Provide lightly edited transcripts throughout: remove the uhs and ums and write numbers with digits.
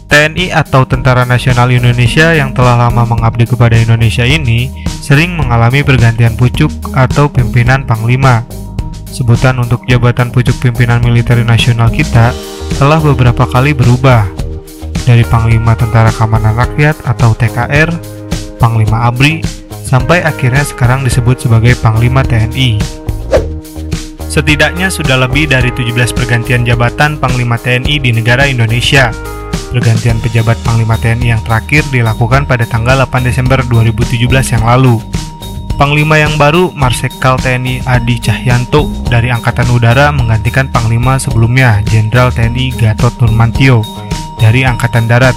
TNI atau Tentara Nasional Indonesia yang telah lama mengabdi kepada Indonesia ini sering mengalami pergantian pucuk atau pimpinan panglima. Sebutan untuk jabatan pucuk pimpinan militer nasional kita telah beberapa kali berubah, dari Panglima Tentara Keamanan Rakyat atau TKR, Panglima ABRI, sampai akhirnya sekarang disebut sebagai Panglima TNI. Setidaknya sudah lebih dari 17 pergantian jabatan Panglima TNI di negara Indonesia. Pergantian pejabat Panglima TNI yang terakhir dilakukan pada tanggal 8 Desember 2017 yang lalu. Panglima yang baru, Marsikal TNI Adi Cahyanto dari Angkatan Udara menggantikan Panglima sebelumnya, Jenderal TNI Gatot Nurmantio dari Angkatan Darat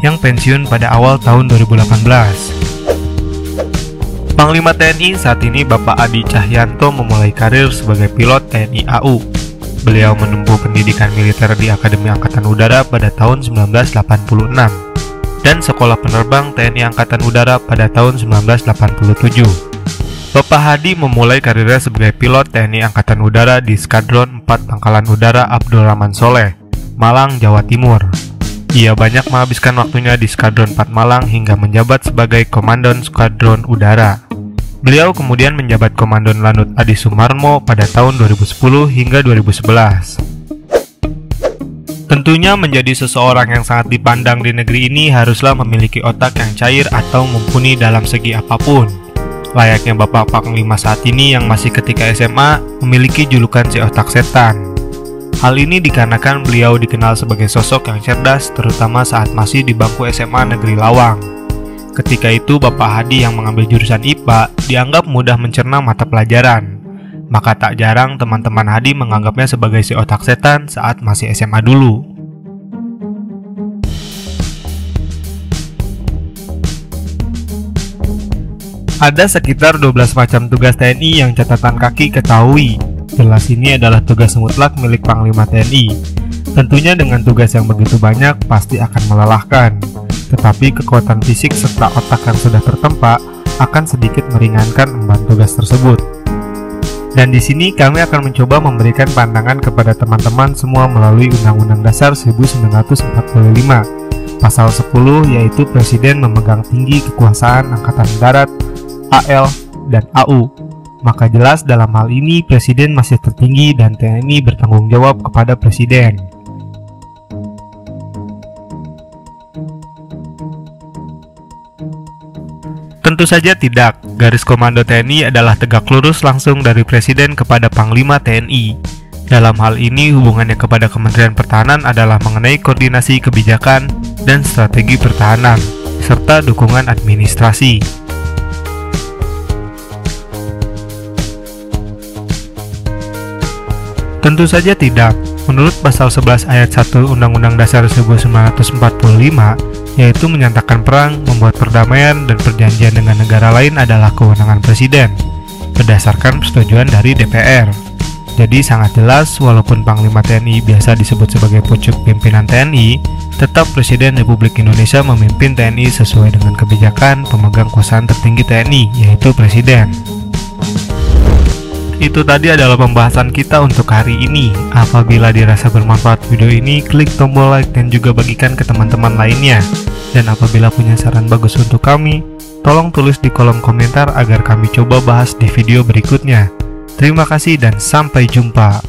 yang pensiun pada awal tahun 2018. Panglima TNI saat ini Bapak Adi Cahyanto memulai karir sebagai pilot TNI AU. Beliau menempuh pendidikan militer di Akademi Angkatan Udara pada tahun 1986 dan Sekolah Penerbang TNI Angkatan Udara pada tahun 1987. Bapak Hadi memulai karirnya sebagai pilot TNI Angkatan Udara di Skadron 4 Pangkalan Udara Abdurrahman Soleh, Malang, Jawa Timur. Ia banyak menghabiskan waktunya di Skadron 4 Malang hingga menjabat sebagai Komandan Skadron Udara. Beliau kemudian menjabat Komandan Lanut Adi Sumarmo pada tahun 2010 hingga 2011. Tentunya menjadi seseorang yang sangat dipandang di negeri ini haruslah memiliki otak yang cair atau mumpuni dalam segi apapun. Layaknya Bapak Panglima saat ini yang masih ketika SMA memiliki julukan si otak setan. Hal ini dikarenakan beliau dikenal sebagai sosok yang cerdas terutama saat masih di bangku SMA Negeri Lawang. Ketika itu Bapak Hadi yang mengambil jurusan IPA dianggap mudah mencerna mata pelajaran. Maka tak jarang teman-teman Hadi menganggapnya sebagai si otak setan saat masih SMA dulu. Ada sekitar 12 macam tugas TNI yang catatan kaki ketahui. Jelas ini adalah tugas mutlak milik Panglima TNI. Tentunya dengan tugas yang begitu banyak pasti akan melelahkan. Tetapi kekuatan fisik serta otak yang sudah tertempa akan sedikit meringankan emban tugas tersebut. Dan di sini kami akan mencoba memberikan pandangan kepada teman-teman semua melalui Undang-Undang Dasar 1945, Pasal 10 yaitu Presiden memegang tinggi kekuasaan Angkatan Darat, AL, dan AU. Maka jelas dalam hal ini Presiden masih tertinggi dan TNI bertanggung jawab kepada Presiden. Tentu saja tidak, garis komando TNI adalah tegak lurus langsung dari Presiden kepada Panglima TNI. Dalam hal ini hubungannya kepada Kementerian Pertahanan adalah mengenai koordinasi kebijakan dan strategi pertahanan, serta dukungan administrasi. Tentu saja tidak. Menurut Pasal 11 Ayat 1 Undang-Undang Dasar 1945, yaitu menyatakan perang, membuat perdamaian, dan perjanjian dengan negara lain adalah kewenangan Presiden, berdasarkan persetujuan dari DPR. Jadi sangat jelas, walaupun Panglima TNI biasa disebut sebagai pucuk pimpinan TNI, tetap Presiden Republik Indonesia memimpin TNI sesuai dengan kebijakan pemegang kekuasaan tertinggi TNI, yaitu Presiden. Itu tadi adalah pembahasan kita untuk hari ini. Apabila dirasa bermanfaat video ini, klik tombol like dan juga bagikan ke teman-teman lainnya. Dan apabila punya saran bagus untuk kami, tolong tulis di kolom komentar agar kami coba bahas di video berikutnya. Terima kasih dan sampai jumpa.